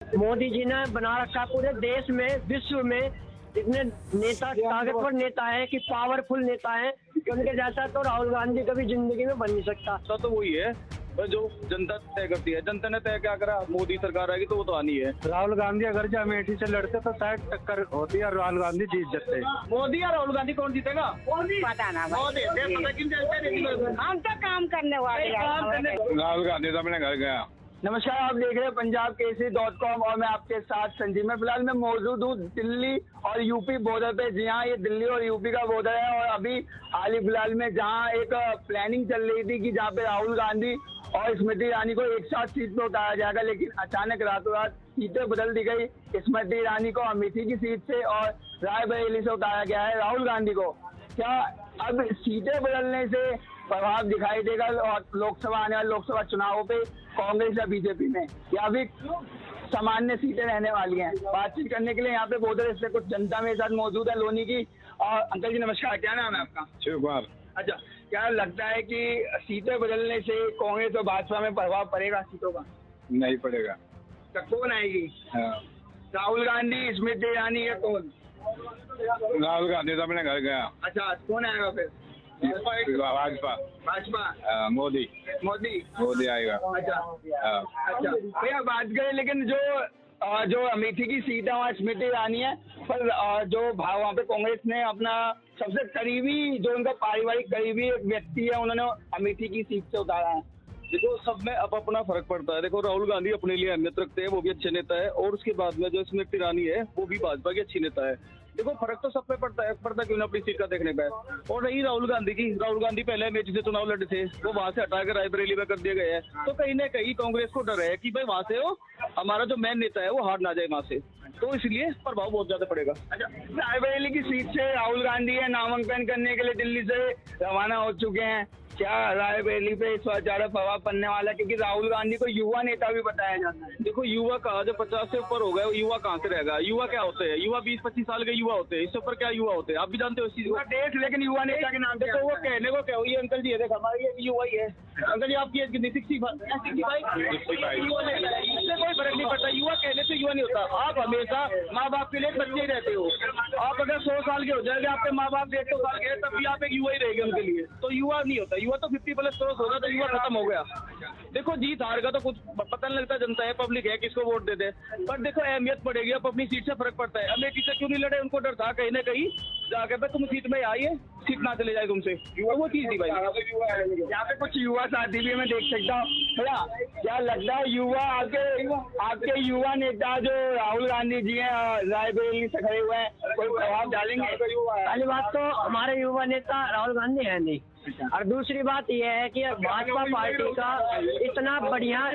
मोदी जी ने बना रखा पूरे देश में, विश्व में इतने नेता, ताकतवर नेता है कि पावरफुल नेता है कि उनके जैसा तो राहुल गांधी कभी जिंदगी में बन नहीं सकता। तो वही है जो जनता तय करती है। जनता ने तय क्या करा, मोदी सरकार आएगी तो वो तो आनी है। राहुल गांधी अगर जो अमेठी से लड़ते तो शायद टक्कर होती और राहुल गांधी जीत जाते। मोदी या राहुल गांधी कौन जीतेगा? पता ना भाई, हम तो काम करने वाले हैं। राहुल गांधी तो अपने घर गया। नमस्कार, आप देख रहे हैं पंजाब केसरी.com और मैं आपके साथ संजीव। मैं फिलहाल मैं मौजूद हूँ दिल्ली और यूपी बॉर्डर पे। जी हाँ, ये दिल्ली और यूपी का बॉर्डर है और अभी हाल ही फिलहाल में जहाँ एक प्लानिंग चल रही थी कि जहाँ पे राहुल गांधी और स्मृति ईरानी को एक साथ सीट पे उतारा जाएगा, लेकिन अचानक रातों रात सीटें बदल दी गई। स्मृति ईरानी को अमेठी की सीट से और रायबरेली से उतारा गया है राहुल गांधी को। क्या अब सीटें बदलने से प्रभाव दिखाई देगा और लोकसभा आने वाले लोकसभा चुनावों पे कांग्रेस या बीजेपी में, या फिर सामान्य सीटें रहने वाली हैं? बातचीत करने के लिए यहाँ पे बॉर्डर से कुछ जनता मेरे साथ मौजूद है लोनी की। और अंकल जी नमस्कार, क्या नाम है आपका? शिव कुमार। अच्छा, क्या लगता है कि सीटें बदलने से कांग्रेस और भाजपा में प्रभाव पड़ेगा सीटों का? नहीं पड़ेगा। तो कौन आएगी? राहुल गांधी, स्मृति ईरानी या कौन? राहुल गांधी तो अपने घर गया। अच्छा, कौन आएगा फिर? भाजपा। भाजपा। मोदी आएगा। अच्छा अच्छा भैया, बात करें लेकिन जो अमेठी की सीट है वहाँ स्मृति ईरानी है, पर जो वहाँ पे कांग्रेस ने अपना सबसे करीबी, जो उनका पारिवारिक करीबी एक व्यक्ति है, उन्होंने अमेठी की सीट से उतारा है। देखो, सब में अब अपना फर्क पड़ता है। देखो, राहुल गांधी अपने लिए अहमियत रखते हैं, वो भी अच्छे नेता है, और उसके बाद में जो स्मृति ईरानी है वो भी भाजपा की अच्छी नेता है। देखो, फर्क तो सब पे पड़ता है क्यों ना अपनी सीट का देखने का है। और रही राहुल गांधी की, राहुल गांधी पहले अमेठी से चुनाव लड़े थे, वो वहां से हटाकर रायबरेली में कर दिए गए हैं। तो कहीं ना कहीं कांग्रेस को डर है कि भाई वहां से वो हमारा जो मेन नेता है वो हार ना जाए वहां से, तो इसलिए प्रभाव बहुत ज्यादा पड़ेगा। अच्छा, रायबरेली की सीट से राहुल गांधी है नामांकन करने के लिए दिल्ली से रवाना हो चुके हैं। क्या रायबरेली पे इस बार ज्यादा प्रभाव पड़ने वाला है, क्योंकि राहुल गांधी को युवा नेता भी बताया जाता है? देखो, युवा कहा जो 50 से ऊपर हो गए, युवा कहाँ से रहेगा? युवा क्या होते हैं? युवा 20-25 साल के युवा होते हैं, इससे ऊपर क्या युवा होते हैं? आप भी जानते हो इस चीज को। देश लेकिन युवा नेता के नाम पे देखो, वो कहने को क्या हो, ये अंकल जी है, देखो हमारे ये युवा ही है। अंकल जी, आपकी एज कितनी? 65। इससे कोई फर्क नहीं पड़ता, युवा कहने से युवा नहीं होता। आप हमेशा माँ बाप के लिए बच्चे ही रहते हो। आप अगर 100 साल के हो जाएंगे, आपके माँ बाप 150 साल के, तब भी आप एक युवा ही रहेंगे उनके लिए। तो युवा नहीं होता, युवा तो 50+ क्रॉस होगा तो युवा खत्म हो गया। देखो, जीत हार का तो कुछ पता नहीं लगता, जनता है, पब्लिक है, किसको वोट दे दे। पर देखो, अहमियत पड़ेगी, अब अपनी सीट से फर्क पड़ता है। अमेठी से क्यों नहीं लड़े? उनको डर था कहीं ना कहीं जाके पे तुम सीट में आइए, सीट ना चले जाए तुमसे, वो चीज थी भाई। यहाँ पे कुछ युवा साथी भी मैं देख सकता हूँ। भैया, क्या लगता है युवा आपके युवा नेता जो राहुल गांधी जी हैं रायबरेली से खड़े हुए हैं, कोई प्रभाव डालेंगे? पहली बात तो हमारे युवा नेता राहुल गांधी है नहीं, और दूसरी बात यह है कि भाजपा पार्टी का इतना बढ़िया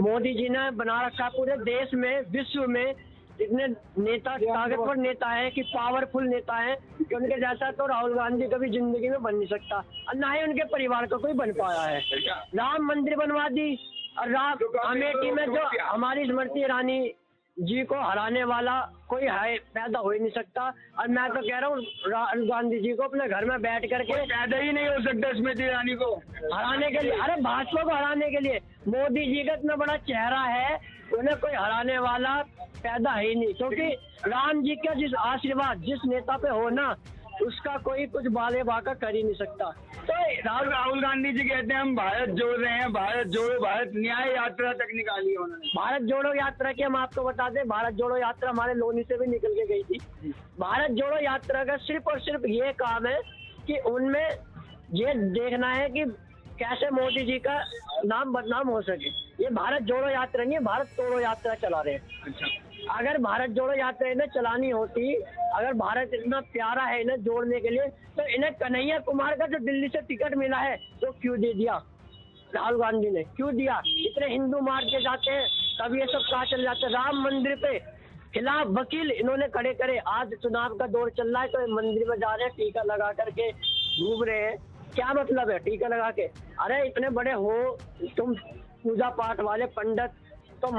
मोदी जी ने बना रखा पूरे देश में, विश्व में इतने नेता, ताकतवर नेता है कि पावरफुल नेता है कि उनके जैसा तो राहुल गांधी कभी जिंदगी में बन नहीं सकता, और ना ही उनके परिवार का कोई बन पाया है। राम मंदिर बनवा दी, और अमेठी में जो हमारी स्मृति ईरानी जी को हराने वाला कोई है पैदा हो ही नहीं सकता। और मैं तो कह रहा हूँ राहुल गांधी जी को अपने घर में बैठ करके पैदा ही नहीं हो सकता स्मृति ईरानी को हराने के लिए। अरे भाजपा को हराने के लिए मोदी जी का इतना बड़ा चेहरा है, उन्हें कोई हराने वाला पैदा है ही नहीं, क्योंकि राम जी का जिस आशीर्वाद जिस नेता पे हो ना, उसका कोई कुछ बाले बाका कर ही नहीं सकता। तो राहुल गांधी जी कहते हैं हम भारत जोड़ रहे हैं, भारत जोड़ो, भारत न्याय यात्रा तक निकाली है उन्होंने। भारत जोड़ो यात्रा की हम आपको बता दें, भारत जोड़ो यात्रा हमारे लोनी से भी निकल के गई थी। भारत जोड़ो यात्रा का सिर्फ और सिर्फ ये काम है कि उनमें ये देखना है कि कैसे मोदी जी का नाम बदनाम हो सके। ये भारत जोड़ो यात्रा नहीं है, भारत तोड़ो यात्रा चला रहे हैं। अच्छा, अगर भारत जोड़ो यात्रा इन्हें चलानी होती, अगर भारत इतना प्यारा है इन्हें जोड़ने के लिए, तो इन्हें कन्हैया कुमार का जो दिल्ली से टिकट मिला है तो क्यों दे दिया? राहुल गांधी ने क्यों दिया? इतने हिंदू मार के जाते हैं, तब ये सब कहाँ चल जाते हैं? राम मंदिर पे खिलाफ वकील इन्होंने खड़े करे। आज चुनाव का दौर चल रहा है तो मंदिर में जा रहे हैं, टीका लगा करके घूम रहे हैं। क्या मतलब है टीका लगा के? अरे इतने बड़े हो तुम पूजा पाठ वाले पंडित, तो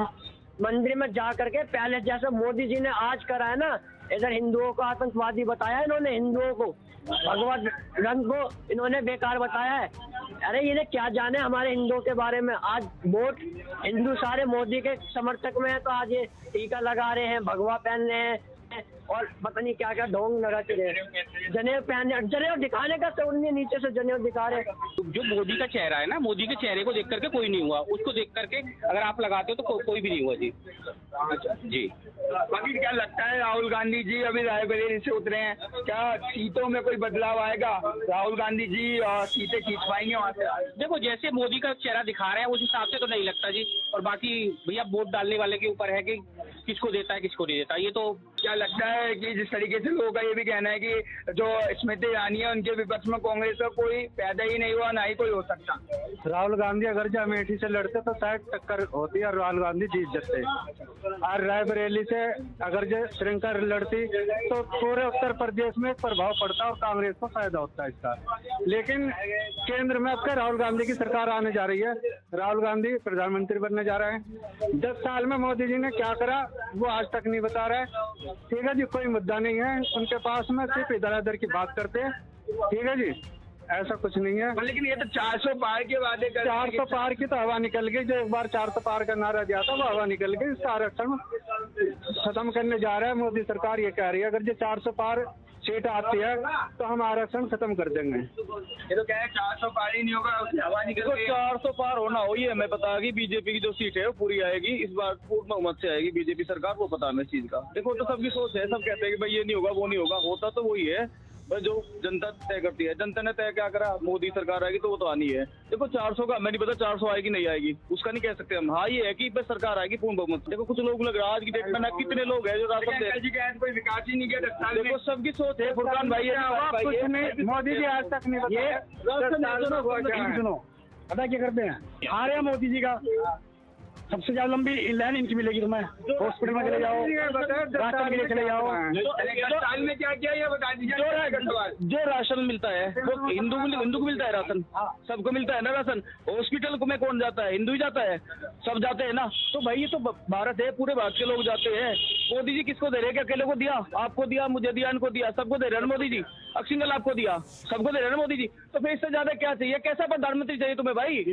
मंदिर में जा करके पहले जैसे मोदी जी ने आज करा है ना, इधर हिंदुओं को आतंकवादी बताया इन्होंने, हिंदुओं को भगवत रंग को इन्होंने बेकार बताया है। अरे इन्हें क्या जाने हमारे हिंदुओं के बारे में। आज वोट हिंदू सारे मोदी के समर्थक में है, तो आज ये टीका लगा रहे हैं, भगवा पहन रहे हैं और पता नहीं क्या क्या ढोंग लगा के जनेऊ पहन, जनेऊ दिखाने का तो उनने नीचे से जनेऊ दिखा रहे। जो मोदी का चेहरा है ना, मोदी के चेहरे को देख करके कोई नहीं हुआ, उसको देख करके अगर आप लगाते हो तो कोई भी नहीं हुआ जी। जी बाकी क्या लगता है राहुल गांधी जी अभी रायबरेली से उतरे हैं, क्या सीटों में कोई बदलाव आएगा? राहुल गांधी जी सीटें खींच पाएंगे वहाँ से? देखो जैसे मोदी का चेहरा दिखा रहे हैं उस हिसाब से तो नहीं लगता जी। और बाकी भैया वोट डालने वाले के ऊपर है कि किसको देता है किसको नहीं देता। ये तो क्या लगता है कि जिस तरीके से लोगों का ये भी कहना है कि जो स्मृति ईरानी है उनके विपक्ष में कांग्रेस का कोई पैदा ही नहीं हुआ, ना ही कोई हो सकता। राहुल गांधी अगर जो अमेठी से लड़ते तो शायद टक्कर होती और राहुल गांधी जीत जाते। और रायबरेली से अगर जो प्रियंका लड़ती तो पूरे उत्तर प्रदेश में प्रभाव पड़ता और कांग्रेस को फायदा होता है इसका। लेकिन केंद्र में अब राहुल गांधी की सरकार आने जा रही है, राहुल गांधी प्रधानमंत्री बनने जा रहे हैं। 10 साल में मोदी जी ने क्या करा वो आज तक नहीं बता रहे। ठीक है जी, कोई मुद्दा नहीं है उनके पास में, सिर्फ इधर उधर की बात करते हैं। ठीक है जी, ऐसा कुछ नहीं है। लेकिन ये तो 400 पार के वादे कर 400 पार की तो हवा निकल गई। जो एक बार 400 पार का नारा दिया था वो हवा निकल गई। इसका आरक्षण खत्म करने जा रहा है मोदी सरकार, ये कह रही है अगर जो 400 पार सीट आती है तो हम आरक्षण खत्म कर देंगे। ये तो कह रहे 400 पार ही नहीं होगा, उसकी हवा निकल गई। 400 पार होना हो ये हमें पता है कि बीजेपी की जो सीट है वो पूरी आएगी इस बार, पूर्ण बहुमत से आएगी बीजेपी सरकार, वो पता है हमें इस चीज का। देखो तो सबकी सोच है, सब कहते हैं कि भाई ये नहीं होगा वो नहीं होगा, होता तो वही है जो जनता तय करती है। जनता ने तय क्या करा, मोदी सरकार आएगी तो वो तो आनी है। देखो 400 का हमें नहीं पता 400 आएगी नहीं आएगी, उसका नहीं कह सकते हम। हाँ ये है कि बस सरकार आएगी पूर्ण बहुमत। देखो कुछ लोग लग रहा है आज की डेट में ना कितने लोग हैं जो राशन दे रहे हैं, कोई विकास ही नहीं किया 10 साल में। देखो सबकी सोच है फुरकान भाई, कुछ नहीं, मोदी जी आज तक नहीं बताया। सुनो पता क्या करते हैं, आ रहे हैं मोदी जी का सबसे ज्यादा लंबी लाइन इनकी मिलेगी। तुम्हें हॉस्पिटल में चले जाओ, राशन के लिए चले जाओ। 10 साल में क्या किया ये बता दीजिए। जो राशन मिलता है वो हिंदू को मिलता है राशन, सबको मिलता है ना राशन। हॉस्पिटल को में कौन जाता है, हिंदू ही जाता है, सब जाते हैं ना। तो भाई ये तो भारत है, पूरे भारत के लोग जाते हैं। मोदी जी किसको दे रहे हैं, क्या अकेले को दिया, आपको दिया, मुझे दिया, इनको दिया, सबको दे रहे हैं मोदी जी। सिंगल आपको दिया, सबको दे रहे हैं मोदी जी। तो फिर इससे ज्यादा क्या चाहिए? कैसा प्रधानमंत्री चाहिए तुम्हें भाई?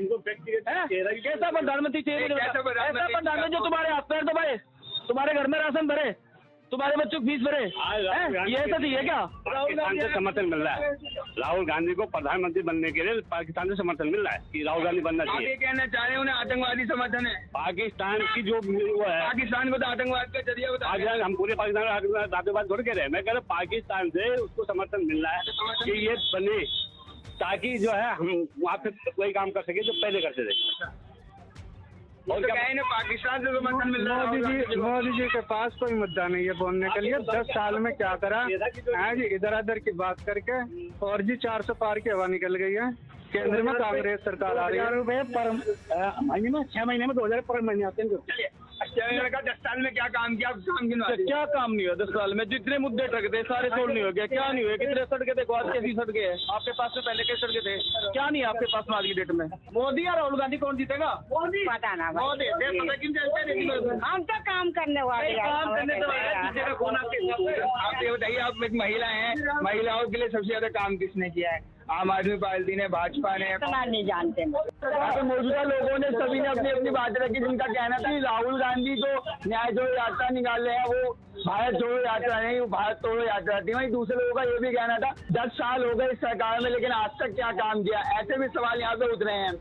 कैसा प्रधानमंत्री चाहिए? ऐसा प्रधानमंत्री जो तुम्हारे हाथ पैर दबाए, तुम्हारे घर में राशन भरे, तुम्हारे बच्चों की फीस भरे, ये ऐसा चाहिए क्या? पाकिस्तान से समर्थन मिल रहा है राहुल गांधी को प्रधानमंत्री बनने के लिए। पाकिस्तान से समर्थन मिल रहा है कि राहुल गांधी बनना आप चाहिए। ये कहना चाह रहे हैं उन्हें आतंकवादी समर्थन है? पाकिस्तान की जो वो है, पाकिस्तान को तो आतंकवाद का जरिया बता रहे हैं। हम पूरे पाकिस्तान आतंकवाद थोड़ी कह रहे हैं। मैं कह रहा हूँ पाकिस्तान से उसको समर्थन मिल रहा है कि ये बने, ताकि जो है हम वहाँ पे कोई काम कर सके जो पहले करते थे। और क्या है पाकिस्तान से समर्थन मिल रहा है? मोदी जी के पास कोई मुद्दा नहीं है बोलने के लिए। 10 साल में क्या करा है जी, इधर उधर की बात करके। और जी 400 पार की हवा निकल गई है। केंद्र में कांग्रेस सरकार आ रही है। पर महीने में 6 महीने में 2000 पर महीने आते हैं। अच्छा 10 साल में क्या काम किया? काम क्या काम नहीं हुआ 10 साल में? जितने मुद्दे टक थे सारे सोल्व नहीं हो गए। क्या नहीं हुए? कितने सड़कें देखो आज कैसी सड़कें हैं आपके पास में, पहले कैसे सड़कें थे? क्या नहीं है आपके पास में आज की डेट में? मोदी या राहुल गांधी कौन जीतेगा? पता ना भाई। मोदी पता किन चलते हम तो काम करने वाले हैं। काम करने तो जीतेगा कौन आपके हिसाब से? आप ये बताइए, आप एक महिला हैं, महिलाओं के लिए सबसे ज्यादा काम किसने किया है? आम आदमी पार्टी ने, भाजपा ने? इतना नहीं जानते। मौजूदा लोगों ने सभी ने अपनी अपनी बात रखी, जिनका कहना था कि राहुल गांधी जो न्याय जोड़ो यात्रा निकाल रहे हैं वो भारत जोड़ो यात्रा नहीं, वो भारत तोड़ो यात्रा थी। वहीं दूसरे लोगों का ये भी कहना था 10 साल हो गए इस सरकार में लेकिन आज तक क्या काम किया। ऐसे भी सवाल यहाँ पे उतरे हैं,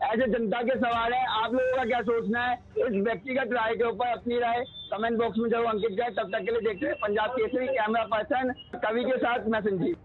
ऐसे जनता के सवाल है। आप लोगों का क्या सोचना है इस व्यक्तिगत राय के ऊपर? अपनी राय कमेंट बॉक्स में जरूर अंकित करें। तब तक के लिए देखते हैं पंजाब केसरी। कैमरा पर्सन कवि के साथ मैं संजीव।